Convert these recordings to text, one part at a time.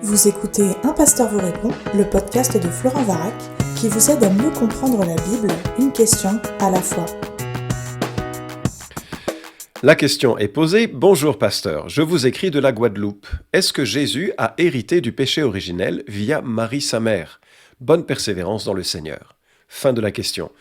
Vous écoutez Un pasteur vous répond, le podcast de Florent Varac, qui vous aide à mieux comprendre la Bible, une question à la fois. La question est posée. Bonjour pasteur, je vous écris de la Guadeloupe. Est-ce que Jésus a hérité du péché originel via Marie sa mère? Bonne persévérance dans le Seigneur. Fin de la question.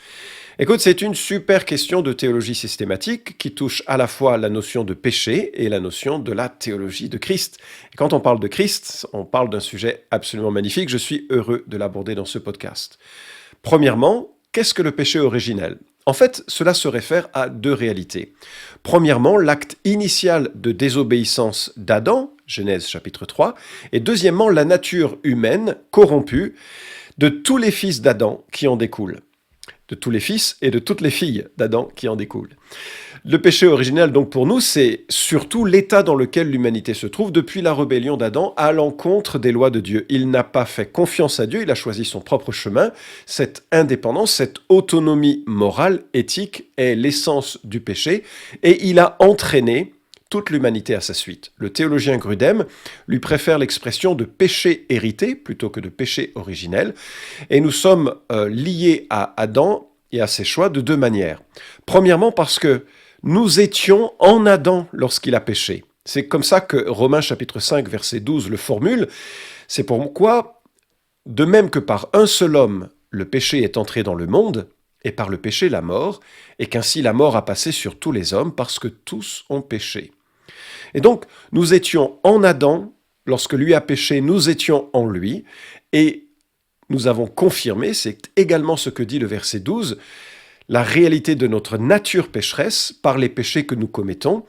Écoute, c'est une super question de théologie systématique qui touche à la fois la notion de péché et la notion de la théologie de Christ. Et quand on parle de Christ, on parle d'un sujet absolument magnifique. Je suis heureux de l'aborder dans ce podcast. Premièrement, qu'est-ce que le péché originel? En fait, cela se réfère à deux réalités. Premièrement, l'acte initial de désobéissance d'Adam, Genèse chapitre 3, et deuxièmement, la nature humaine corrompue de tous les fils d'Adam qui en découlent. De tous les fils et de toutes les filles d'Adam qui en découlent. Le péché originel, donc pour nous, c'est surtout l'état dans lequel l'humanité se trouve depuis la rébellion d'Adam à l'encontre des lois de Dieu. Il n'a pas fait confiance à Dieu, il a choisi son propre chemin. Cette indépendance, cette autonomie morale, éthique est l'essence du péché et il a entraîné toute l'humanité à sa suite. Le théologien Grudem lui préfère l'expression de péché hérité plutôt que de péché originel. Et nous sommes liés à Adam et à ses choix de deux manières. Premièrement parce que nous étions en Adam lorsqu'il a péché. C'est comme ça que Romains chapitre 5 verset 12 le formule. C'est pourquoi, de même que par un seul homme, le péché est entré dans le monde, et par le péché la mort, et qu'ainsi la mort a passé sur tous les hommes parce que tous ont péché. Et donc, nous étions en Adam, lorsque lui a péché, nous étions en lui, et nous avons confirmé, c'est également ce que dit le verset 12, la réalité de notre nature pécheresse par les péchés que nous commettons.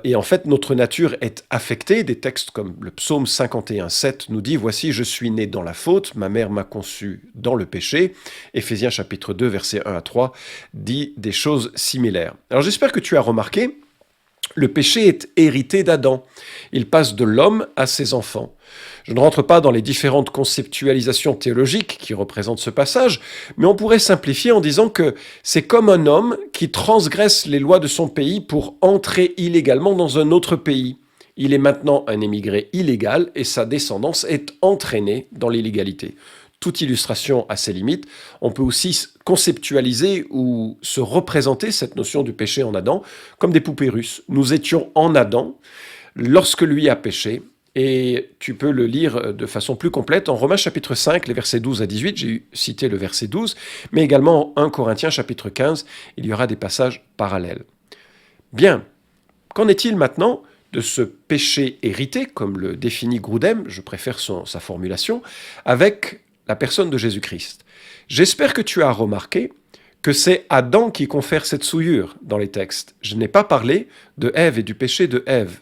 Et en fait, notre nature est affectée. Des textes comme le psaume 51:7 nous dit « Voici, je suis né dans la faute, ma mère m'a conçu dans le péché ». Éphésiens chapitre 2, versets 1 à 3 dit des choses similaires. Alors j'espère que tu as remarqué, le péché est hérité d'Adam. Il passe de l'homme à ses enfants. Je ne rentre pas dans les différentes conceptualisations théologiques qui représentent ce passage, mais on pourrait simplifier en disant que c'est comme un homme qui transgresse les lois de son pays pour entrer illégalement dans un autre pays. Il est maintenant un émigré illégal et sa descendance est entraînée dans l'illégalité. Toute illustration a ses limites. On peut aussi conceptualiser ou se représenter cette notion du péché en Adam comme des poupées russes. Nous étions en Adam lorsque lui a péché, et tu peux le lire de façon plus complète en Romains chapitre 5, les versets 12 à 18, j'ai cité le verset 12, mais également en 1 Corinthiens chapitre 15, il y aura des passages parallèles. Bien, qu'en est-il maintenant de ce péché hérité, comme le définit Grudem, je préfère sa formulation, avec la personne de Jésus-Christ? J'espère que tu as remarqué que c'est Adam qui confère cette souillure dans les textes. Je n'ai pas parlé de Ève et du péché de Ève.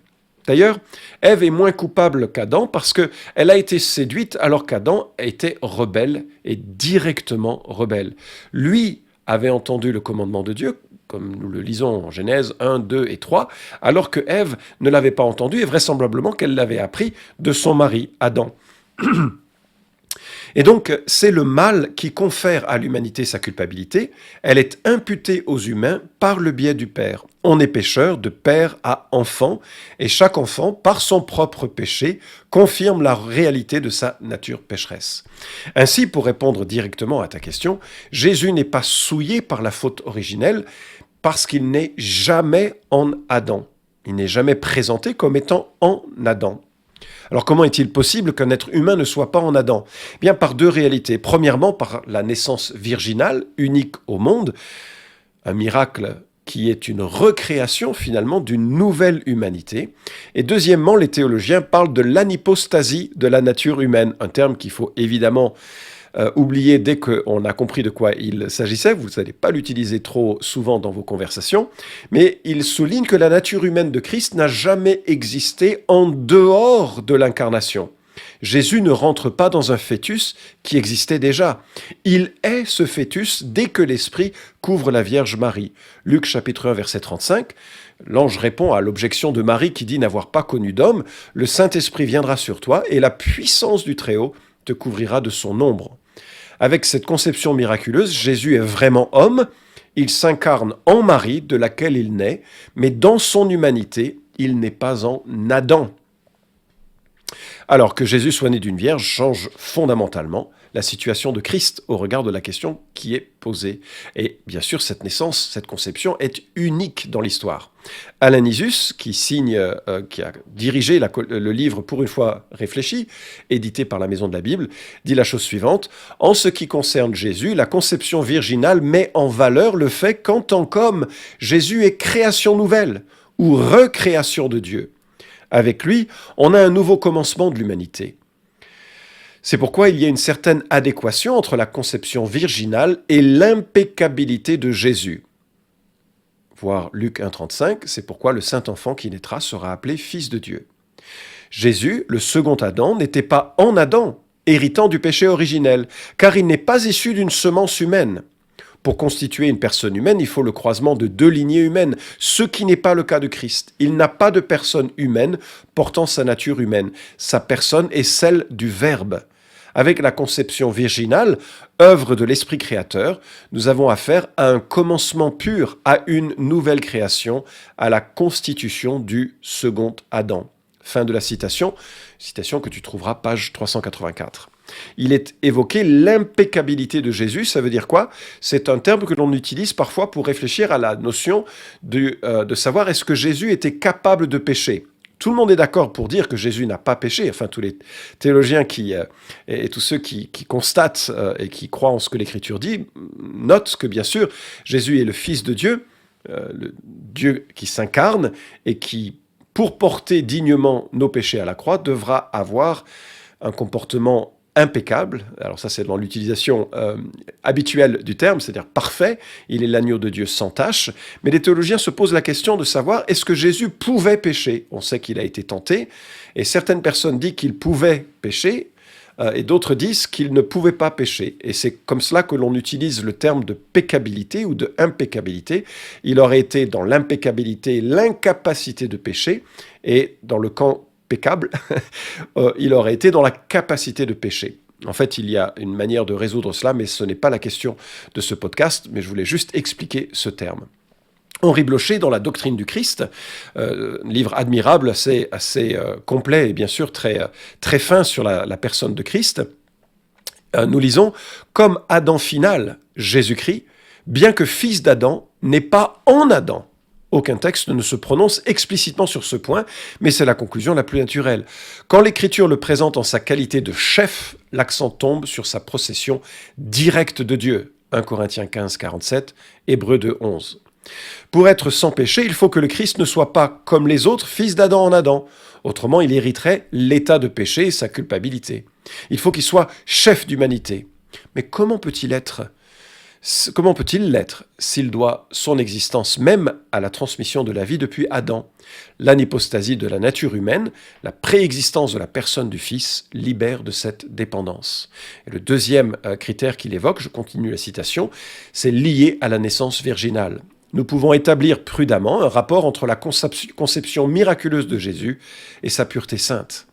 D'ailleurs, Ève est moins coupable qu'Adam parce qu'elle a été séduite alors qu'Adam était rebelle et directement rebelle. Lui avait entendu le commandement de Dieu, comme nous le lisons en Genèse 1, 2 et 3, alors que Ève ne l'avait pas entendu et vraisemblablement qu'elle l'avait appris de son mari, Adam. Et donc, c'est le mal qui confère à l'humanité sa culpabilité. Elle est imputée aux humains par le biais du Père. On est pécheur de père à enfant, et chaque enfant, par son propre péché, confirme la réalité de sa nature pécheresse. Ainsi, pour répondre directement à ta question, Jésus n'est pas souillé par la faute originelle parce qu'il n'est jamais en Adam. Il n'est jamais présenté comme étant en Adam. Alors comment est-il possible qu'un être humain ne soit pas en Adam? Bien par deux réalités. Premièrement, par la naissance virginale, unique au monde, un miracle qui est une recréation finalement d'une nouvelle humanité. Et deuxièmement, les théologiens parlent de l'anipostasie de la nature humaine, un terme qu'il faut évidemment oublier dès qu'on a compris de quoi il s'agissait. Vous n'allez pas l'utiliser trop souvent dans vos conversations, mais il souligne que la nature humaine de Christ n'a jamais existé en dehors de l'incarnation. Jésus ne rentre pas dans un fœtus qui existait déjà. Il est ce fœtus dès que l'Esprit couvre la Vierge Marie. Luc chapitre 1, verset 35, l'ange répond à l'objection de Marie qui dit n'avoir pas connu d'homme, « Le Saint-Esprit viendra sur toi et la puissance du Très-Haut te couvrira de son ombre. » Avec cette conception miraculeuse, Jésus est vraiment homme, il s'incarne en Marie, de laquelle il naît, mais dans son humanité, il n'est pas en Adam. Alors que Jésus soit né d'une vierge change fondamentalement la situation de Christ au regard de la question qui est posée. Et bien sûr, cette naissance, cette conception est unique dans l'histoire. Alain Nisus, qui a dirigé le livre Pour une fois réfléchi, édité par la Maison de la Bible, dit la chose suivante: « En ce qui concerne Jésus, la conception virginale met en valeur le fait qu'en tant qu'homme, Jésus est création nouvelle ou recréation de Dieu. Avec lui, on a un nouveau commencement de l'humanité. C'est pourquoi il y a une certaine adéquation entre la conception virginale et l'impeccabilité de Jésus. » Voir Luc 1,35, c'est pourquoi le Saint-Enfant qui naîtra sera appelé Fils de Dieu. Jésus, le second Adam, n'était pas en Adam, héritant du péché originel, car il n'est pas issu d'une semence humaine. Pour constituer une personne humaine, il faut le croisement de deux lignées humaines, ce qui n'est pas le cas de Christ. Il n'a pas de personne humaine portant sa nature humaine. Sa personne est celle du Verbe. Avec la conception virginale, œuvre de l'Esprit créateur, nous avons affaire à un commencement pur, à une nouvelle création, à la constitution du second Adam. Fin de la citation que tu trouveras page 384. Il est évoqué l'impeccabilité de Jésus. Ça veut dire quoi? C'est un terme que l'on utilise parfois pour réfléchir à la notion de savoir est-ce que Jésus était capable de pécher. Tout le monde est d'accord pour dire que Jésus n'a pas péché. Enfin, tous les théologiens et tous ceux qui constatent et qui croient en ce que l'Écriture dit notent que, bien sûr, Jésus est le Fils de Dieu, le Dieu qui s'incarne et qui, pour porter dignement nos péchés à la croix, devra avoir un comportement impeccable. Alors ça, c'est dans l'utilisation habituelle du terme, c'est-à-dire parfait. Il est l'agneau de Dieu sans tache. Mais les théologiens se posent la question de savoir, est-ce que Jésus pouvait pécher? On sait qu'il a été tenté, et certaines personnes disent qu'il pouvait pécher, et d'autres disent qu'il ne pouvait pas pécher. Et c'est comme cela que l'on utilise le terme de péccabilité ou de impeccabilité. Il aurait été dans l'impeccabilité, l'incapacité de pécher, et dans le camp pécable, il aurait été dans la capacité de pécher. En fait, il y a une manière de résoudre cela, mais ce n'est pas la question de ce podcast, mais je voulais juste expliquer ce terme. Henri Blocher, dans la doctrine du Christ, livre admirable, assez complet et bien sûr très fin sur la personne de Christ, nous lisons « Comme Adam final, Jésus-Christ, bien que fils d'Adam, n'est pas en Adam. » Aucun texte ne se prononce explicitement sur ce point, mais c'est la conclusion la plus naturelle. Quand l'Écriture le présente en sa qualité de chef, l'accent tombe sur sa procession directe de Dieu. 1 Corinthiens 15, 47, Hébreux 2, 11. Pour être sans péché, il faut que le Christ ne soit pas, comme les autres, fils d'Adam en Adam. Autrement, il hériterait l'état de péché et sa culpabilité. Il faut qu'il soit chef d'humanité. Mais comment peut-il l'être s'il doit son existence même à la transmission de la vie depuis Adam? L'anipostasie de la nature humaine, la préexistence de la personne du Fils, libère de cette dépendance. Et le deuxième critère qu'il évoque, je continue la citation, c'est lié à la naissance virginale. Nous pouvons établir prudemment un rapport entre la conception miraculeuse de Jésus et sa pureté sainte.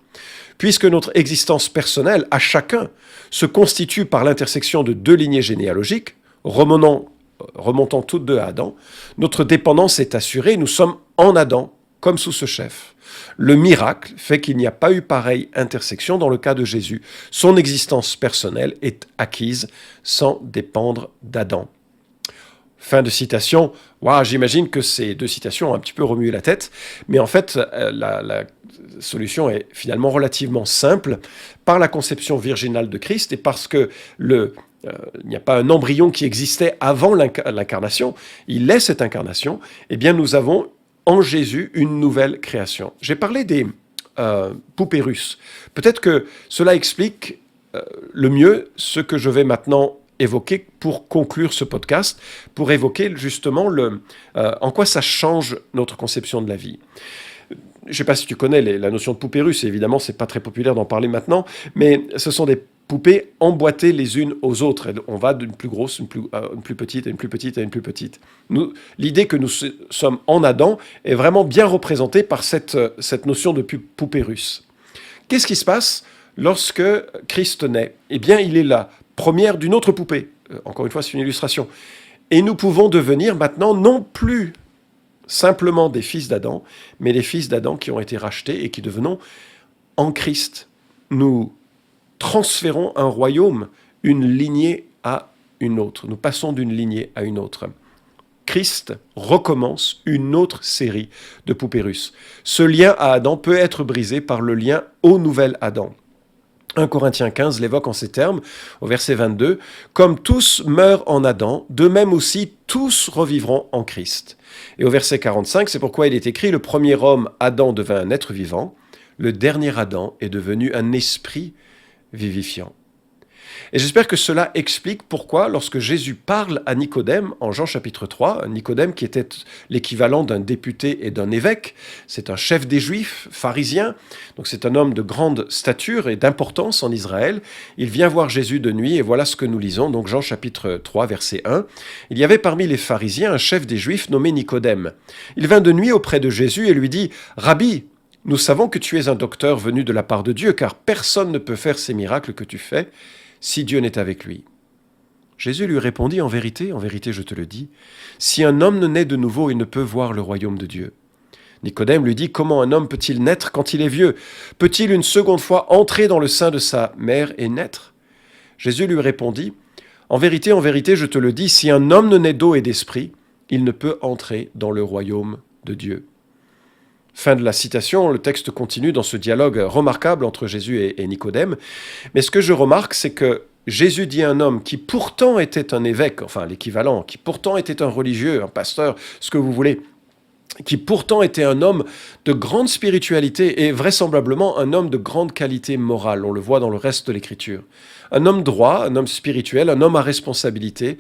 Puisque notre existence personnelle, à chacun, se constitue par l'intersection de deux lignées généalogiques, remontant toutes deux à Adam, notre dépendance est assurée, nous sommes en Adam, comme sous ce chef. Le miracle fait qu'il n'y a pas eu pareille intersection dans le cas de Jésus. Son existence personnelle est acquise sans dépendre d'Adam. Fin de citation. Wow, j'imagine que ces deux citations ont un petit peu remué la tête, mais en fait, la solution est finalement relativement simple. Par la conception virginale de Christ et parce que il n'y a pas un embryon qui existait avant l'incarnation, il est cette incarnation, eh bien nous avons en Jésus une nouvelle création. J'ai parlé des poupées russes. Peut-être que cela explique le mieux ce que je vais maintenant évoquer pour conclure ce podcast, pour évoquer justement en quoi ça change notre conception de la vie. Je ne sais pas si tu connais la notion de poupée russe, évidemment, ce n'est pas très populaire d'en parler maintenant, mais ce sont des poupées emboîtées les unes aux autres. On va d'une plus grosse, une plus petite, à une plus petite, à une plus petite. L'idée que nous sommes en Adam est vraiment bien représentée par cette notion de poupée russe. Qu'est-ce qui se passe lorsque Christ naît? Eh bien, il est la première d'une autre poupée. Encore une fois, c'est une illustration. Et nous pouvons devenir maintenant non plus simplement des fils d'Adam, mais les fils d'Adam qui ont été rachetés et qui devenons en Christ. nous transférons un royaume, une lignée à une autre. Nous passons d'une lignée à une autre. Christ recommence une autre série de poupées russes. Ce lien à Adam peut être brisé par le lien au nouvel Adam. 1 Corinthiens 15 l'évoque en ces termes, au verset 22, « Comme tous meurent en Adam, de même aussi tous revivront en Christ. » Et au verset 45, c'est pourquoi il est écrit, « Le premier homme, Adam, devint un être vivant, le dernier Adam est devenu un esprit vivifiant. » Et j'espère que cela explique pourquoi, lorsque Jésus parle à Nicodème, en Jean chapitre 3, Nicodème qui était l'équivalent d'un député et d'un évêque, c'est un chef des Juifs, pharisien, donc c'est un homme de grande stature et d'importance en Israël, il vient voir Jésus de nuit, et voilà ce que nous lisons, donc Jean chapitre 3, verset 1. « Il y avait parmi les pharisiens un chef des Juifs nommé Nicodème. Il vint de nuit auprès de Jésus et lui dit « Rabbi, nous savons que tu es un docteur venu de la part de Dieu, car personne ne peut faire ces miracles que tu fais, si Dieu n'est avec lui. » Jésus lui répondit, en vérité, je te le dis, si un homme ne naît de nouveau, il ne peut voir le royaume de Dieu. Nicodème lui dit, comment un homme peut-il naître quand il est vieux? Peut-il une seconde fois entrer dans le sein de sa mère et naître? Jésus lui répondit, en vérité, je te le dis, si un homme ne naît d'eau et d'esprit, il ne peut entrer dans le royaume de Dieu. Fin de la citation, le texte continue dans ce dialogue remarquable entre Jésus et Nicodème. Mais ce que je remarque, c'est que Jésus dit à un homme qui pourtant était un évêque, enfin l'équivalent, qui pourtant était un religieux, un pasteur, ce que vous voulez, qui pourtant était un homme de grande spiritualité et vraisemblablement un homme de grande qualité morale, on le voit dans le reste de l'Écriture. Un homme droit, un homme spirituel, un homme à responsabilité.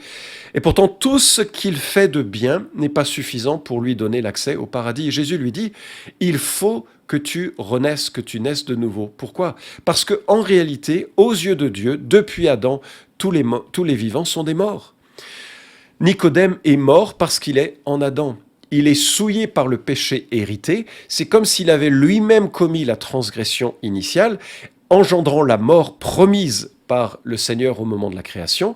Et pourtant, tout ce qu'il fait de bien n'est pas suffisant pour lui donner l'accès au paradis. Et Jésus lui dit, il faut que tu renaisses, que tu naisses de nouveau. Pourquoi? Parce qu'en réalité, aux yeux de Dieu, depuis Adam, tous les vivants sont des morts. Nicodème est mort parce qu'il est en Adam. Il est souillé par le péché hérité. C'est comme s'il avait lui-même commis la transgression initiale, engendrant la mort promise par le Seigneur au moment de la création.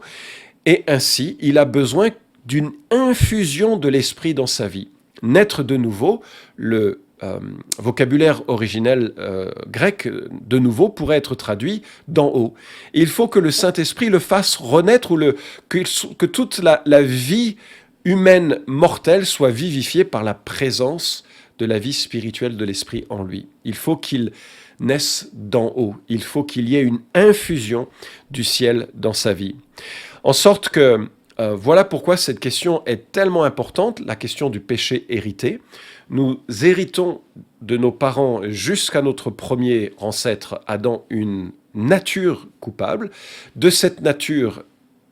Et ainsi, il a besoin d'une infusion de l'esprit dans sa vie. Naître de nouveau, le vocabulaire originel grec, de nouveau, pourrait être traduit d'en haut. Et il faut que le Saint-Esprit le fasse renaître, ou que toute la vie humaine mortelle soit vivifiée par la présence de la vie spirituelle de l'Esprit en lui. Il faut qu'il naisse d'en haut. Il faut qu'il y ait une infusion du ciel dans sa vie. En sorte que, voilà pourquoi cette question est tellement importante, la question du péché hérité. Nous héritons de nos parents jusqu'à notre premier ancêtre Adam une nature coupable. De cette nature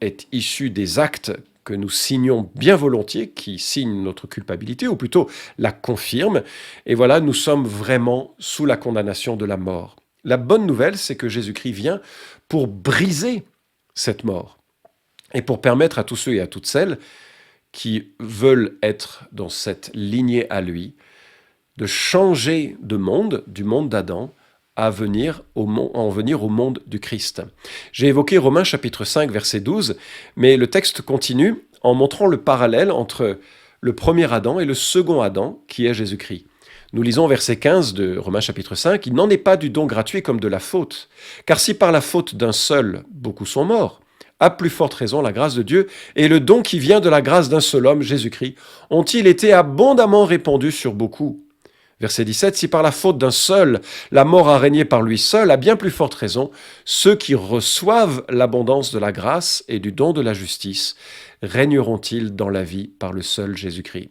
est issue des actes que nous signons bien volontiers, qui signent notre culpabilité, ou plutôt la confirment. Et voilà, nous sommes vraiment sous la condamnation de la mort. La bonne nouvelle, c'est que Jésus-Christ vient pour briser cette mort et pour permettre à tous ceux et à toutes celles qui veulent être dans cette lignée à lui, de changer de monde, du monde d'Adam, en venir au monde du Christ. J'ai évoqué Romains chapitre 5, verset 12, mais le texte continue en montrant le parallèle entre le premier Adam et le second Adam, qui est Jésus-Christ. Nous lisons verset 15 de Romains chapitre 5, « Il n'en est pas du don gratuit comme de la faute, car si par la faute d'un seul, beaucoup sont morts, à plus forte raison la grâce de Dieu et le don qui vient de la grâce d'un seul homme, Jésus-Christ, ont-ils été abondamment répandus sur beaucoup. » Verset 17, « Si par la faute d'un seul, la mort a régné par lui seul, à bien plus forte raison, ceux qui reçoivent l'abondance de la grâce et du don de la justice, régneront-ils dans la vie par le seul Jésus-Christ. »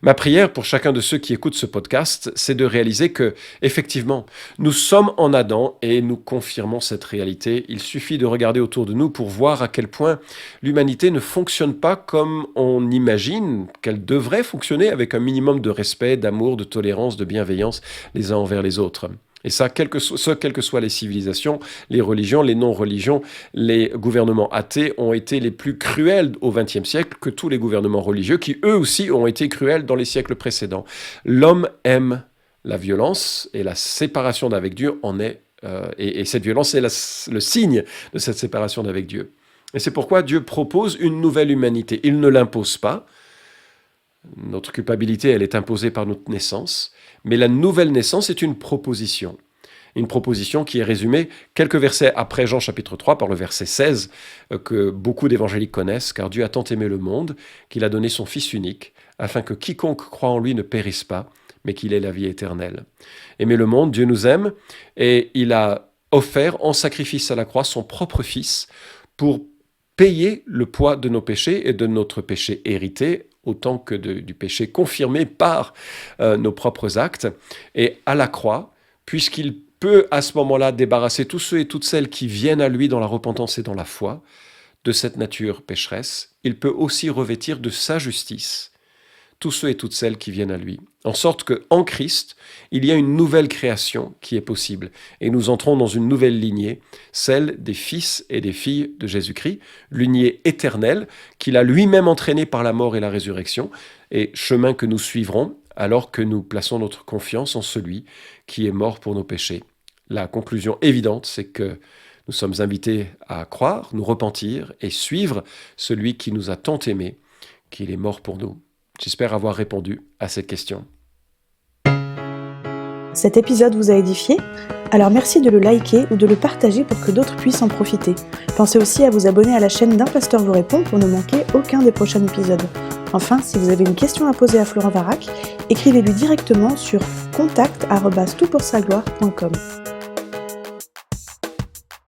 Ma prière pour chacun de ceux qui écoutent ce podcast, c'est de réaliser que, effectivement, nous sommes en Adam et nous confirmons cette réalité. Il suffit de regarder autour de nous pour voir à quel point l'humanité ne fonctionne pas comme on imagine qu'elle devrait fonctionner, avec un minimum de respect, d'amour, de tolérance, de bienveillance les uns envers les autres. Et ça, quelles que soient les civilisations, les religions, les non-religions, les gouvernements athées ont été les plus cruels au XXe siècle que tous les gouvernements religieux, qui eux aussi ont été cruels dans les siècles précédents. L'homme aime la violence et la séparation d'avec Dieu en est, et cette violence est le signe de cette séparation d'avec Dieu. Et c'est pourquoi Dieu propose une nouvelle humanité. Il ne l'impose pas. Notre culpabilité, elle est imposée par notre naissance, mais la nouvelle naissance est une proposition. Une proposition qui est résumée quelques versets après Jean chapitre 3 par le verset 16 que beaucoup d'évangéliques connaissent, car Dieu a tant aimé le monde qu'il a donné son Fils unique, afin que quiconque croit en lui ne périsse pas, mais qu'il ait la vie éternelle. Aimer le monde, Dieu nous aime, et il a offert en sacrifice à la croix son propre Fils pour payer le poids de nos péchés et de notre péché hérité, autant que du péché confirmé par nos propres actes. Et à la croix, puisqu'il peut à ce moment-là débarrasser tous ceux et toutes celles qui viennent à lui dans la repentance et dans la foi de cette nature pécheresse, il peut aussi revêtir de sa justice tous ceux et toutes celles qui viennent à lui. En sorte qu'en Christ, il y a une nouvelle création qui est possible. Et nous entrons dans une nouvelle lignée, celle des fils et des filles de Jésus-Christ, lignée éternelle qu'il a lui-même entraînée par la mort et la résurrection, et chemin que nous suivrons alors que nous plaçons notre confiance en celui qui est mort pour nos péchés. La conclusion évidente, c'est que nous sommes invités à croire, nous repentir et suivre celui qui nous a tant aimés, qu'il est mort pour nous. J'espère avoir répondu à cette question. Cet épisode vous a édifié ? Alors merci de le liker ou de le partager pour que d'autres puissent en profiter. Pensez aussi à vous abonner à la chaîne d'Un Pasteur vous répond pour ne manquer aucun des prochains épisodes. Enfin, si vous avez une question à poser à Florent Varac, écrivez-lui directement sur contact@toutpoursagloire.com.